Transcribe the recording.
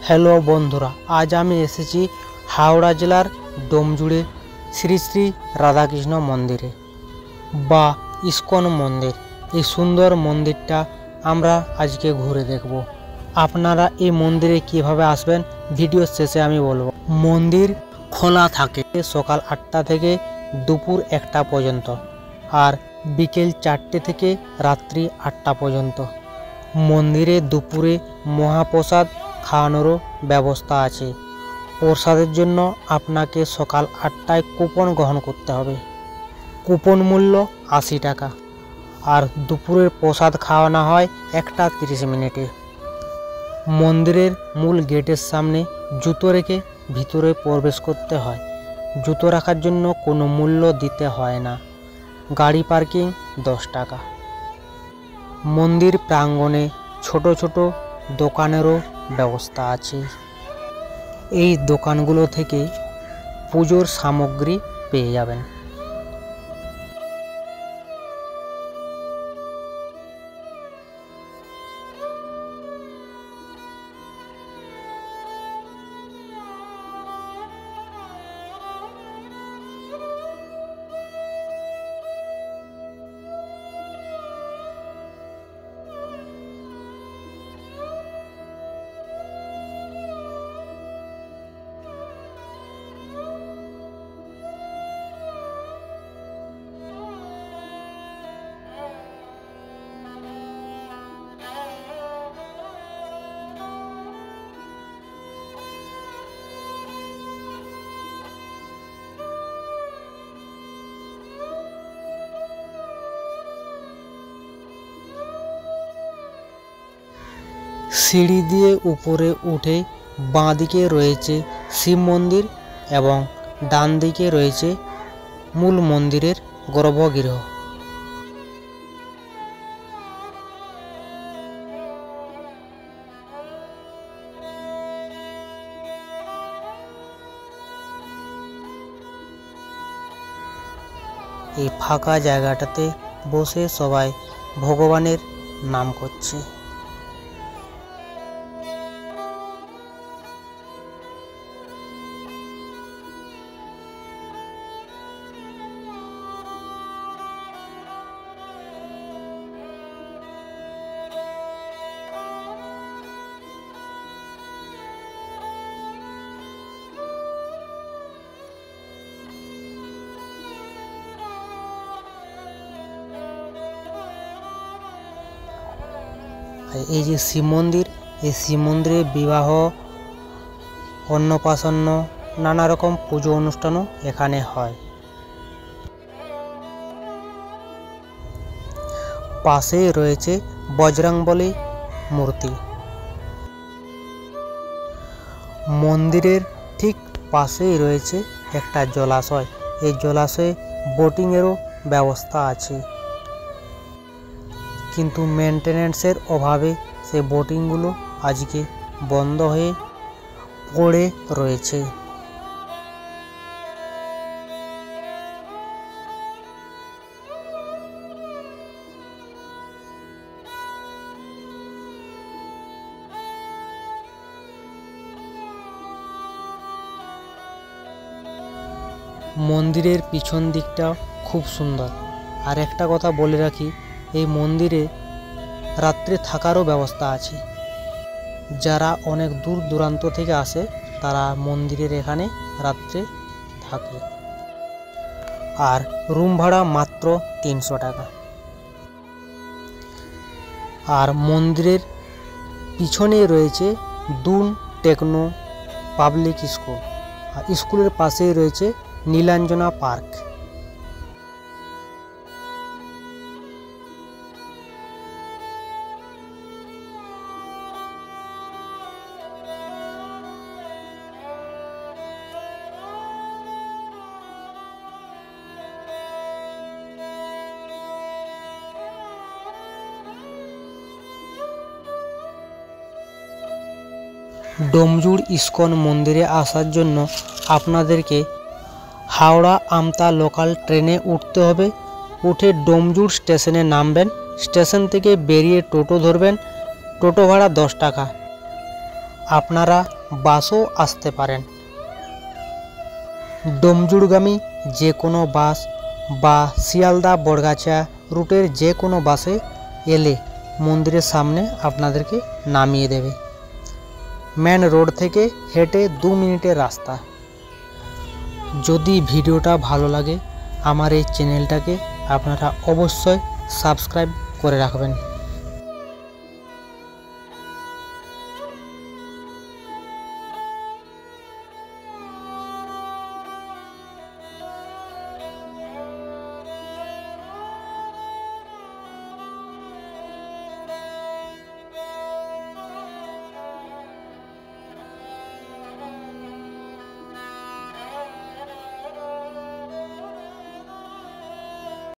Hello বন্ধুরা, আজ আমি এসেছি হাওড়া জেলার ডোমজুড়ে শ্রী শ্রী রাধাকৃষ্ণ মন্দিরে বা ইস্কন মন্দির। এই সুন্দর মন্দিরটা আমরা আজকে ঘুরে দেখব। আপনারা এই মন্দিরে কিভাবে আসবেন ভিডিওর শেষে আমি বলবো। মন্দির খোলা থাকে সকাল 8টা থেকে দুপুর 1টা পর্যন্ত, আর বিকেল 4টে থেকে রাত্রি 8টা পর্যন্ত। মন্দিরে দুপুরে মহাপ্রসাদ খাওয়ানোরও ব্যবস্থা আছে। প্রসাদের জন্য আপনাকে সকাল 8টায় কুপন গ্রহণ করতে হবে। কুপন মূল্য 80 টাকা, আর দুপুরের প্রসাদ খাওয়ানো হয় 1টা 30 মিনিটে। মন্দিরের মূল গেটের সামনে জুতো রেখে ভিতরে প্রবেশ করতে হয়। জুতো রাখার জন্য কোনো মূল্য দিতে হয় না। গাড়ি পার্কিং 10 টাকা। মন্দির প্রাঙ্গণে ছোট ছোট দোকানেরও ব্যবস্থা আছে। এই দোকানগুলো থেকে পুজোর সামগ্রী পেয়ে যাবেন। সিঁড়ি দিয়ে উপরে উঠে বাঁ দিকে রয়েছে শিব মন্দির এবং ডান দিকে রয়েছে মূল মন্দিরের গর্ভগৃহ। এই ফাঁকা জায়গাটাতে বসে সবাই ভগবানের নাম করছে। এই যে শিব মন্দির, এই শিব মন্দিরে বিবাহ, অন্নপ্রাশন, নানা রকম পুজো অনুষ্ঠানও এখানে হয়। পাশেই রয়েছে বজরংবলী মূর্তি। মন্দিরের ঠিক পাশেই রয়েছে একটা জলাশয়। এই জলাশয়ে বোটিংয়েরও ব্যবস্থা আছে, কিন্তু মেনটেন্যান্সের অভাবে সেই বোটিংগুলো আজকে বন্ধ হয়ে পড়ে রয়েছে। মন্দিরের পিছন দিকটা খুব সুন্দর। আর একটা কথা বলে রাখি, এই মন্দিরে রাত্রে থাকারও ব্যবস্থা আছে। যারা অনেক দূর দূরান্ত থেকে আসে তারা মন্দিরের এখানে রাত্রে থাকে, আর রুম ভাড়া মাত্র 300 টাকা। আর মন্দিরের পিছনে রয়েছে দুন টেকনো পাবলিক স্কুল, আর স্কুলের পাশেই রয়েছে নীলাঞ্জনা পার্ক। ডোমজুড় ইস্কন মন্দিরে আসার জন্য আপনাদেরকে হাওড়া আমতা লোকাল ট্রেনে উঠতে হবে। উঠে ডোমজুড় স্টেশনে নামবেন। স্টেশন থেকে বেরিয়ে টোটো ধরবেন। টোটো ভাড়া 10 টাকা। আপনারা বাসও আসতে পারেন। ডোমজুড়গামী যে কোনো বাস বা শিয়ালদা বড়গাছা রুটের যে কোনো বাসে এলে মন্দিরের সামনে আপনাদেরকে নামিয়ে দেবে। মেন রোড থেকে হেঁটে 2 মিনিটের রাস্তা। যদি ভিডিওটা ভালো লাগে আমার এই চ্যানেলটাকে আপনারা অবশ্যই সাবস্ক্রাইব করে রাখবেন।